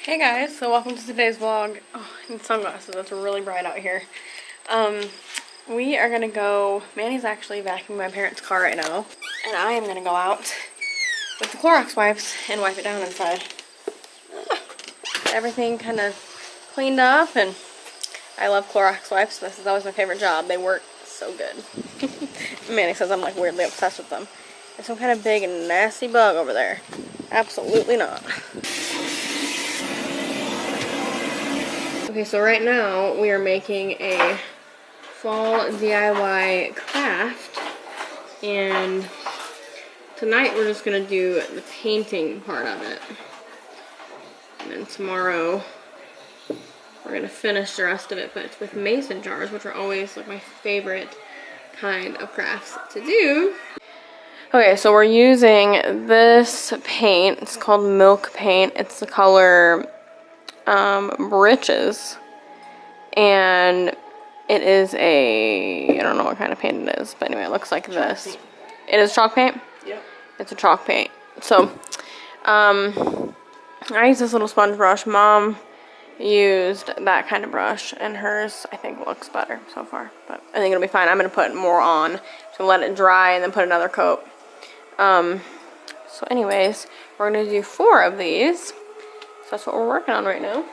Hey guys, so welcome to today's vlog. Oh, I need sunglasses, it's really bright out here. We are gonna go, Manny's actually vacuuming my parents' car right now, and I am gonna go out with the Clorox wipes and wipe it down inside. Everything kind of cleaned up, and I love Clorox wipes. This is always my favorite job. They work so good. Manny says I'm like weirdly obsessed with them. There's some kind of big and nasty bug over there. Absolutely not. Okay, so right now we are making a fall DIY craft, and tonight we're just gonna do the painting part of it, and then tomorrow we're gonna finish the rest of it, but it's with mason jars, which are always like my favorite kind of crafts to do. Okay, so we're using this paint. It's called Milk Paint. It's the color Britches, and it is I don't know what kind of paint it is, but anyway, it looks like this. It is chalk paint? Yep. It's a chalk paint. So, I use this little sponge brush. Mom used that kind of brush, and hers, I think, looks better so far, but I think it'll be fine. I'm going to put more on to let it dry and then put another coat. So anyways, we're going to do 4 of these. So that's what we're working on right now.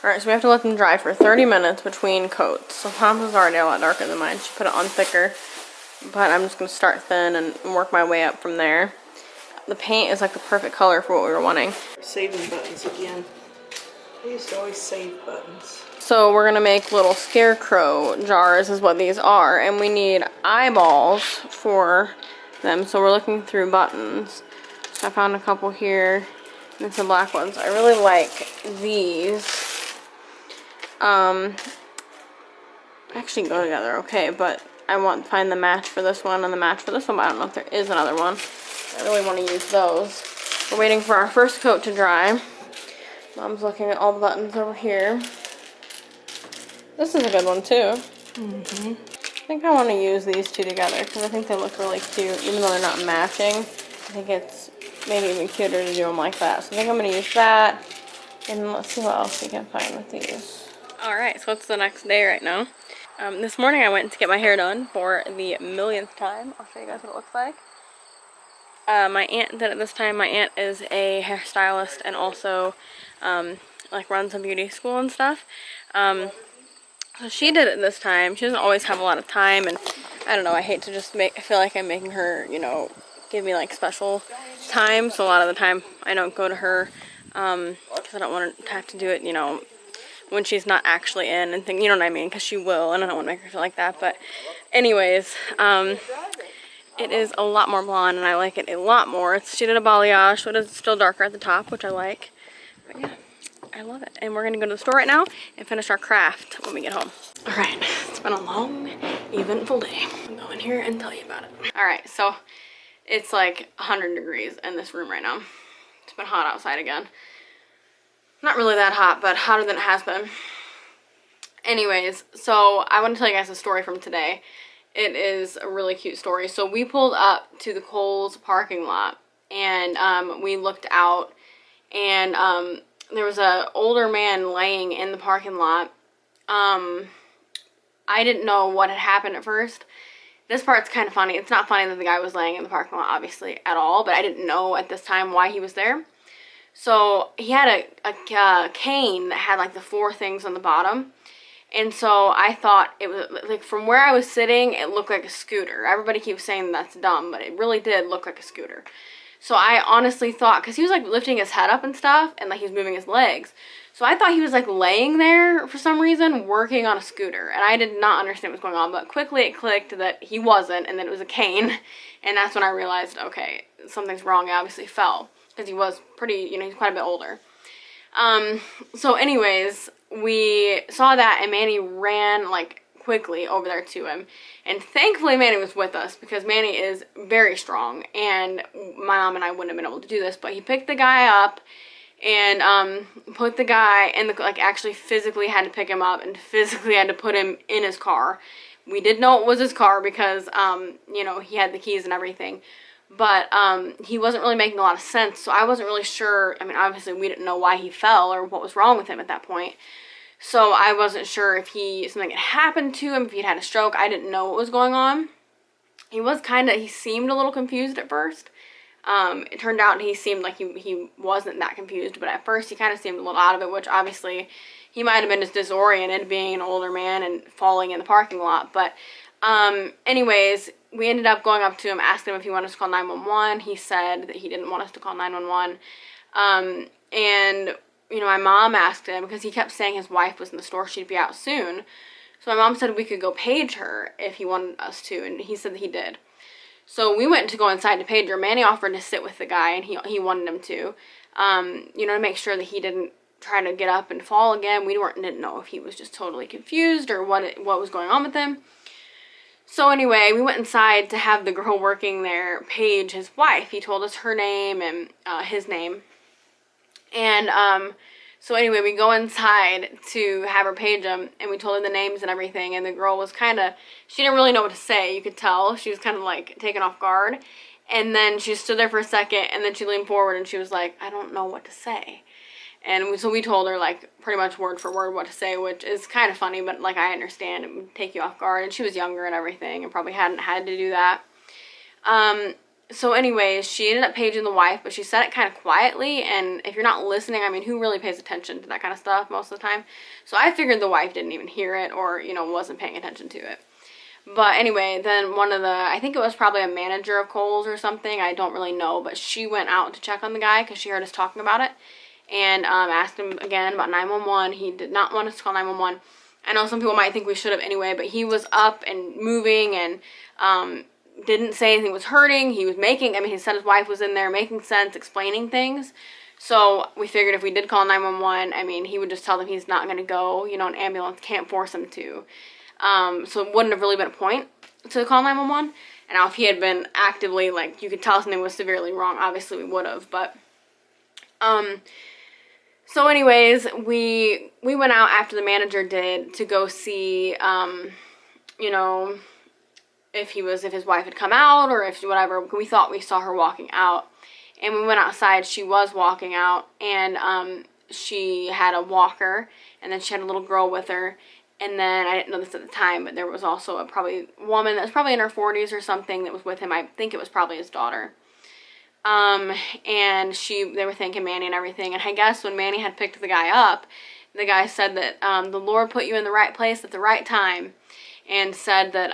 Alright, so we have to let them dry for 30 minutes between coats. So Mom's is already a lot darker than mine. She put it on thicker. But I'm just going to start thin and work my way up from there. The paint is like the perfect color for what we were wanting. Saving buttons again. I used to always save buttons. So we're going to make little scarecrow jars is what these are. And we need eyeballs for them. So we're looking through buttons. So I found a couple here. And some black ones. I really like these. Actually go together, okay, but I want to find the match for this one and the match for this one, but I don't know if there is another one. I really want to use those. We're waiting for our first coat to dry. Mom's looking at all the buttons over here. This is a good one too. I think I want to use these two together because I think they look really cute, even though they're not matching. I think it's maybe even cuter to do them like that. So I think I'm going to use that. And let's see what else we can find with these. Alright, so it's the next day right now. This morning I went to get my hair done for the millionth time. I'll show you guys what it looks like. My aunt did it this time. My aunt is a hairstylist and also like runs a beauty school and stuff. So she did it this time. She doesn't always have a lot of time, and I don't know, I hate to just I feel like I'm making her, you know, give me like special time. So a lot of the time I don't go to her because I don't want to have to do it, you know, when she's not actually in and think, you know what I mean, because she will, and I don't want to make her feel like that. But anyways, it is a lot more blonde, and I like it a lot more. She did a balayage, so it is still darker at the top, which I like. But yeah, I love it. And we're going to go to the store right now and finish our craft when we get home. Alright, it's been a long, eventful day. I'll go in here and tell you about it. Alright, so it's like 100 degrees in this room right now. It's been hot outside again. Not really that hot, but hotter than it has been. Anyways, so I want to tell you guys a story from today. It is a really cute story. So we pulled up to the Kohl's parking lot, and we looked out, and there was an older man laying in the parking lot. I didn't know what had happened at first. This part's kind of funny. It's not funny that the guy was laying in the parking lot, obviously, at all, but I didn't know at this time why he was there. So he had a cane that had like the 4 things on the bottom. And so I thought it was like, from where I was sitting, it looked like a scooter. Everybody keeps saying that's dumb, but it really did look like a scooter. So I honestly thought, because he was like lifting his head up and stuff, and like he was moving his legs. So I thought he was like laying there for some reason working on a scooter. And I did not understand what was going on, but quickly it clicked that he wasn't, and that it was a cane. And that's when I realized, okay, something's wrong. I obviously fell. Because he was pretty, you know, he's quite a bit older. So anyways, we saw that, and Manny ran like quickly over there to him, and thankfully Manny was with us because Manny is very strong, and my mom and I wouldn't have been able to do this, but he picked the guy up and put the guy in the, like, actually physically had to pick him up and physically had to put him in his car. We did know it was his car because you know, he had the keys and everything. but he wasn't really making a lot of sense, so I wasn't really sure. I mean, obviously we didn't know why he fell or what was wrong with him at that point, so I wasn't sure if something had happened to him, if he'd had a stroke. I didn't know what was going on. He seemed a little confused at first. It turned out he seemed like he wasn't that confused, but at first he kind of seemed a little out of it, which obviously he might have been just disoriented being an older man and falling in the parking lot. But anyways, we ended up going up to him, asking him if he wanted us to call 911. He said that he didn't want us to call 911. And, you know, my mom asked him, because he kept saying his wife was in the store, she'd be out soon. So my mom said we could go page her if he wanted us to, and he said that he did. So we went to go inside to page her. Manny offered to sit with the guy, and he wanted him to, you know, to make sure that he didn't try to get up and fall again. We didn't know if he was just totally confused or what was going on with him. So anyway, we went inside to have the girl working there page his wife. He told us her name and his name. And so anyway, we go inside to have her page him, and we told her the names and everything, and the girl was she didn't really know what to say. You could tell. She was kind of like taken off guard. And then she stood there for a second, and then she leaned forward, and she was like, I don't know what to say. And so we told her, like, pretty much word for word what to say, which is kind of funny, but, like, I understand. It would take you off guard. And she was younger and everything and probably hadn't had to do that. So anyways, she ended up paging the wife, but she said it kind of quietly. And if you're not listening, I mean, who really pays attention to that kind of stuff most of the time? So I figured the wife didn't even hear it or, you know, wasn't paying attention to it. But anyway, then I think it was probably a manager of Kohl's or something. I don't really know. But she went out to check on the guy because she heard us talking about it. And asked him again about 911. He did not want us to call 911. I know some people might think we should have anyway, but he was up and moving and didn't say anything was hurting. He was he said his wife was in there making sense, explaining things. So we figured if we did call 911, I mean, he would just tell them he's not going to go. You know, an ambulance can't force him to. So it wouldn't have really been a point to call 911. And now if he had been actively, like, you could tell something was severely wrong, obviously we would have. But, so anyways, we went out after the manager did to go see, you know, if his wife had come out or if whatever. We thought we saw her walking out. And we went outside. She was walking out, and she had a walker, and then she had a little girl with her. And then, I didn't know this at the time, but there was also a woman that was probably in her 40s or something that was with him. I think it was probably his daughter. And they were thanking Manny and everything. And I guess when Manny had picked the guy up, the guy said that the Lord put you in the right place at the right time, and said that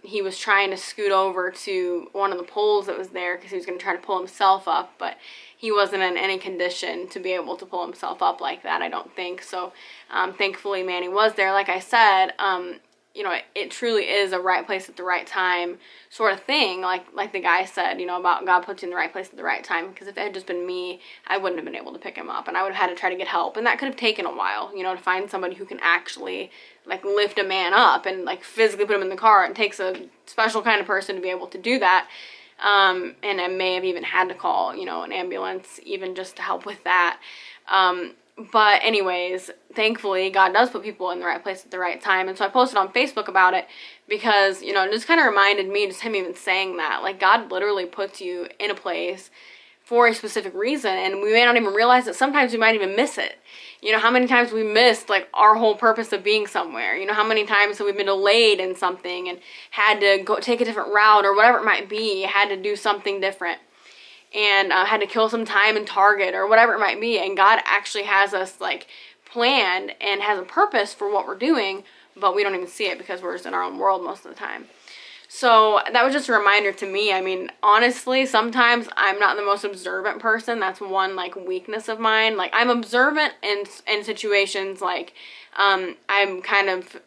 he was trying to scoot over to one of the poles that was there because he was going to try to pull himself up, but he wasn't in any condition to be able to pull himself up like that, I don't think. So thankfully Manny was there. Like I said, you know, it truly is a right place at the right time sort of thing, like the guy said, you know, about God puts you in the right place at the right time, because if it had just been me, I wouldn't have been able to pick him up, and I would have had to try to get help, and that could have taken a while, you know, to find somebody who can actually, like, lift a man up and, like, physically put him in the car. It takes a special kind of person to be able to do that, and I may have even had to call, you know, an ambulance even just to help with that. But anyways, thankfully, God does put people in the right place at the right time. And so I posted on Facebook about it because, you know, it just kind of reminded me, just him even saying that, like, God literally puts you in a place for a specific reason. And we may not even realize that sometimes we might even miss it. You know, how many times we missed, like, our whole purpose of being somewhere. You know, how many times have we been delayed in something and had to go take a different route or whatever it might be, had to do something different. And had to kill some time in Target or whatever it might be. And God actually has us, like, planned and has a purpose for what we're doing, but we don't even see it because we're just in our own world most of the time. So that was just a reminder to me. I mean, honestly, sometimes I'm not the most observant person. That's one, like, weakness of mine. Like, I'm observant in situations, like, I'm kind of,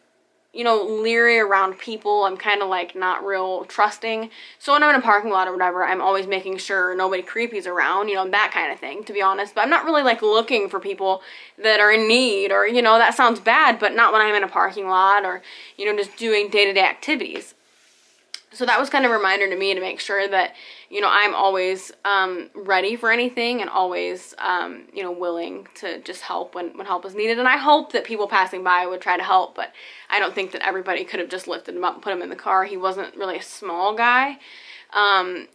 you know, leery around people. I'm kind of, like, not real trusting. So when I'm in a parking lot or whatever, I'm always making sure nobody creepy's around, you know, that kind of thing, to be honest. But I'm not really, like, looking for people that are in need or, you know, that sounds bad, but not when I'm in a parking lot or, you know, just doing day-to-day activities. So that was kind of a reminder to me to make sure that, you know, I'm always ready for anything and always, you know, willing to just help when help is needed. And I hope that people passing by would try to help, but I don't think that everybody could have just lifted him up and put him in the car. He wasn't really a small guy.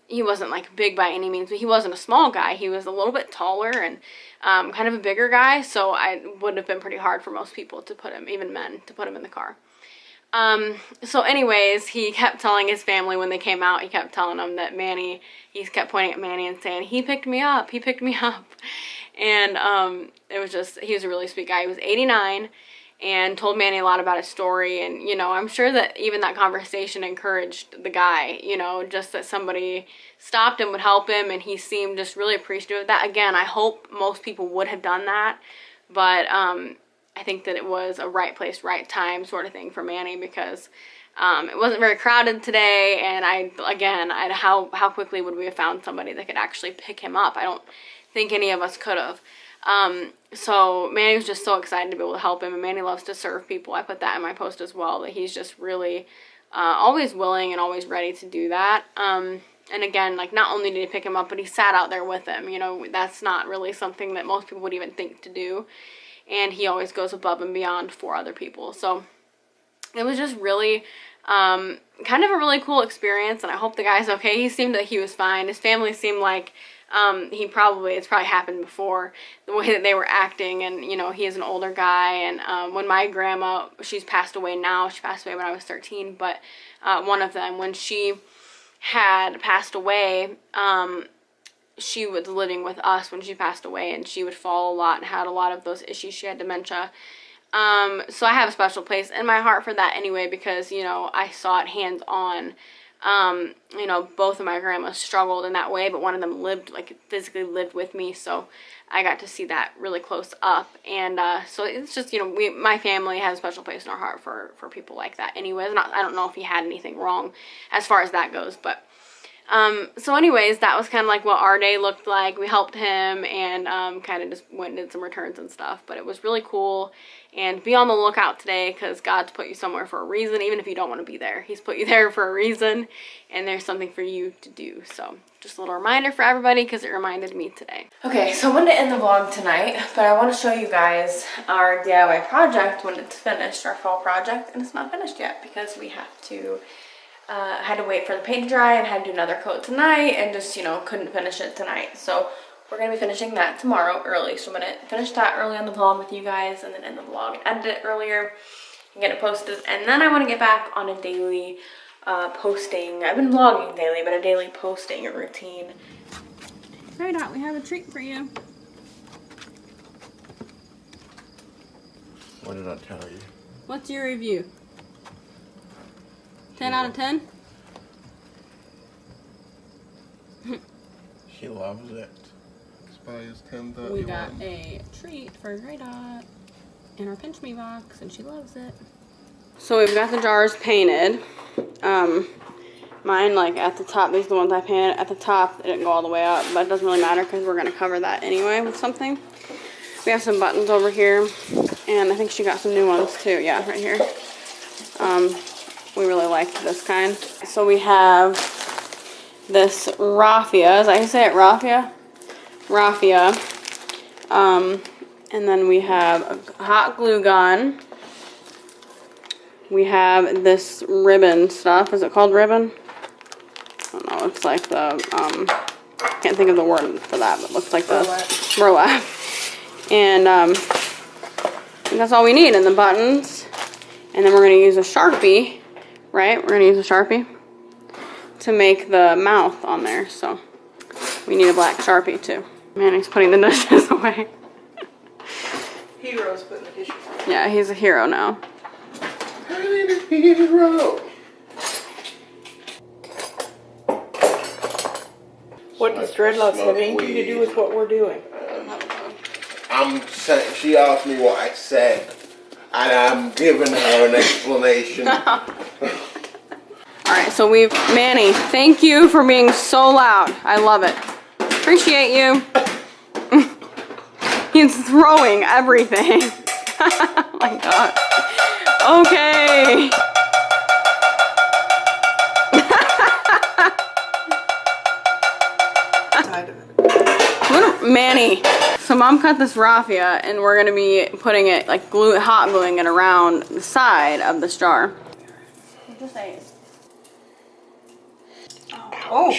He wasn't like big by any means, but he wasn't a small guy. He was a little bit taller and kind of a bigger guy, so I would have been pretty hard for most people to put him, even men, to put him in the car. So anyways, he kept telling his family when they came out, he kept telling them that Manny, he kept pointing at Manny and saying, he picked me up. And it was just, he was a really sweet guy. He was 89 and told Manny a lot about his story. And, you know, I'm sure that even that conversation encouraged the guy, you know, just that somebody stopped and would help him. And he seemed just really appreciative of that. Again, I hope most people would have done that. But I think that it was a right place, right time sort of thing for Manny, because it wasn't very crowded today. And how quickly would we have found somebody that could actually pick him up? I don't think any of us could have. So Manny was just so excited to be able to help him, and Manny loves to serve people. I put that in my post as well, that he's just really always willing and always ready to do that. And again, like, not only did he pick him up, but he sat out there with him. You know, that's not really something that most people would even think to do. And he always goes above and beyond for other people. So it was just really kind of a really cool experience, and I hope the guy's okay. He seemed that he was fine. His family seemed like it's probably happened before, the way that they were acting. And, you know, he is an older guy. And when my grandma, she's passed away now. She passed away when I was 13. But one of them, when she had passed away, she was living with us when she passed away, and she would fall a lot and had a lot of those issues. She had dementia. So I have a special place in my heart for that anyway, because, you know, I saw it hands-on. You know, both of my grandmas struggled in that way, but one of them physically lived with me, so I got to see that really close up. And so it's just, you know, my family has a special place in our heart for people like that anyways. I don't know if he had anything wrong as far as that goes, but so anyways, that was kind of like what our day looked like. We helped him and kind of just went and did some returns and stuff, but it was really cool. And be on the lookout today, because God's put you somewhere for a reason, even if you don't want to be there. He's put you there for a reason, and there's something for you to do. So just a little reminder for everybody, because it reminded me today. Okay, so I wanted to end the vlog tonight, but I want to show you guys our DIY project when it's finished, our fall project, and it's not finished yet because we have to had to wait for the paint to dry and had to do another coat tonight, and just, you know, couldn't finish it tonight. So we're going to be finishing that tomorrow early. So I'm going to finish that early on the vlog with you guys, and then end the vlog and edit it earlier and get it posted. And then I want to get back on a daily posting. I've been vlogging daily, but a daily posting routine. Right out, we have a treat for you. What did I tell you? What's your review? 10 out of 10? She loves it. We got a treat for Grey Dot in our Pinch Me box, and she loves it. So we've got the jars painted. Mine, like, at the top, these are the ones I painted. At the top, they didn't go all the way up, but it doesn't really matter because we're going to cover that anyway with something. We have some buttons over here, and I think she got some new ones too. Yeah, right here. We really liked this kind. So we have this raffia. Is that how you say it? Raffia? Raffia. And then we have a hot glue gun. We have this ribbon stuff. Is it called ribbon? I don't know. It's like the, can't think of the word for that, but it looks like the burlap. And that's all we need. And the buttons. And then we're going to use a Sharpie, right? We're going to use a Sharpie to make the mouth on there. So we need a black Sharpie too. Manny's putting the dishes away. Hero's putting the dishes away. Yeah, he's a hero now. I need a hero. What does dreadlocks have anything to do with what we're doing? I'm saying, she asked me what I said, and I'm giving her an explanation. Alright, so Manny, thank you for being so loud. I love it. Appreciate you. He's throwing everything. Oh my god. Okay. Manny. So Mom cut this raffia, and we're gonna be putting it, like, hot gluing it around the side of this jar. Just saying. Oh. Oh,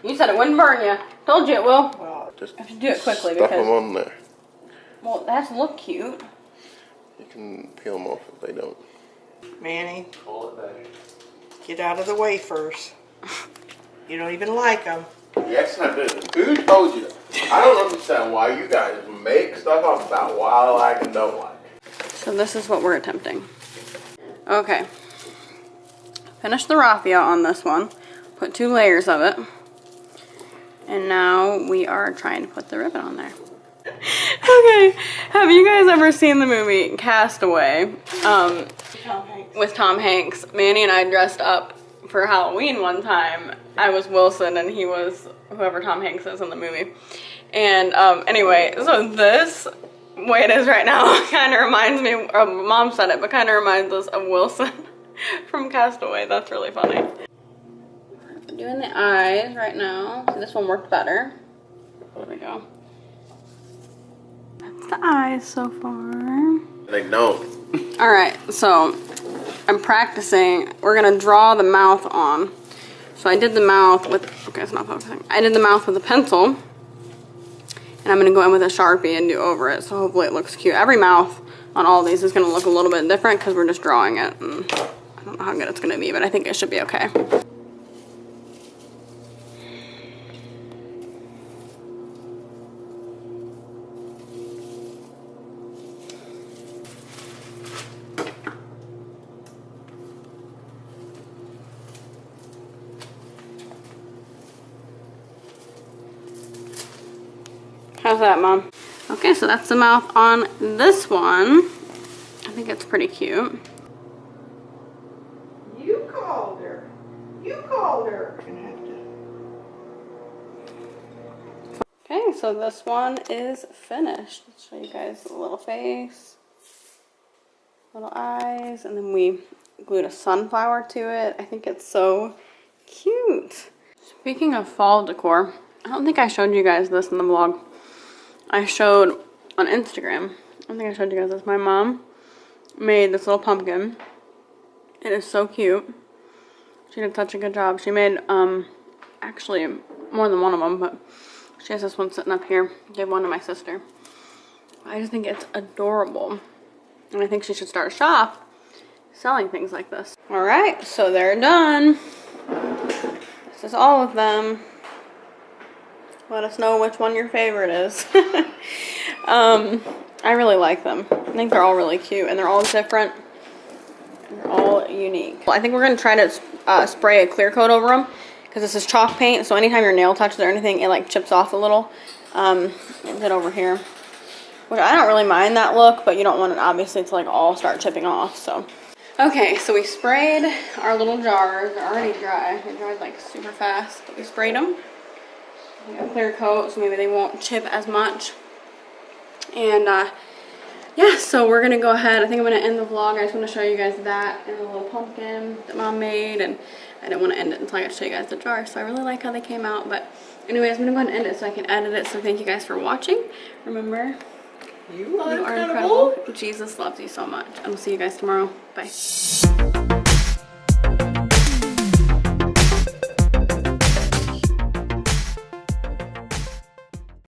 you said it wouldn't burn you. Told you it will. Well, Just I have to do it quickly stuff them because, on there. well, that's look cute. You can peel them off if they don't. Manny, Pull it back. get out of the way first. You don't even like them. Yes, I do. Who told you? I don't understand why you guys make stuff up about what I like and don't like. So this is what we're attempting. Okay. Finish the raffia on this one. Put 2 layers of it. And now we are trying to put the ribbon on there. Okay. Have you guys ever seen the movie Castaway? With Tom Hanks. Manny and I dressed up for Halloween one time. I was Wilson and he was whoever Tom Hanks is in the movie. And anyway, so this way it is right now kind of reminds me, or Mom said it, but kind of reminds us of Wilson from Castaway. That's really funny. We're doing the eyes right now. See, this one worked better. There we go. That's the eyes so far. They don't. Alright, so I'm practicing. We're gonna draw the mouth on. So I did the mouth with, okay, it's not focusing. I did the mouth with a pencil. And I'm gonna go in with a Sharpie and do over it. So hopefully it looks cute. Every mouth on all these is gonna look a little bit different because we're just drawing it. And I don't know how good it's gonna be, but I think it should be okay. How's that, Mom? Okay, so that's the mouth on this one. I think it's pretty cute. You called her. You called her. Gonna have to. Okay, so this one is finished. Let's show you guys a little face, little eyes, and then we glued a sunflower to it. I think it's so cute. Speaking of fall decor, I don't think I showed you guys this in the vlog. I showed on Instagram. I don't think I showed you guys this. My mom made this little pumpkin. It is so cute. She did such a good job. She made actually more than one of them, but she has this one sitting up here. Gave one to my sister. I just think it's adorable. And I think she should start a shop selling things like this. Alright, so they're done. This is all of them. Let us know which one your favorite is. I really like them. I think they're all really cute and they're all different. They're all unique. Well, I think we're going to try to spray a clear coat over them because this is chalk paint. So anytime your nail touches or anything, it like chips off a little. It did over here. Which I don't really mind that look, but you don't want it obviously to like all start chipping off. So okay, so we sprayed our little jars. They're already dry. They dried like super fast, but we sprayed them. A clear coat so maybe they won't chip as much. And yeah, so we're gonna go ahead. I think I'm gonna end the vlog. I just want to show you guys that and the little pumpkin that Mom made, and I didn't want to end it until I got to show you guys the jar. So I really like how they came out. But anyways, I'm gonna go ahead and end it so I can edit it. So thank you guys for watching. Remember, You are you are incredible. Jesus loves you so much. And we'll see you guys tomorrow. Bye.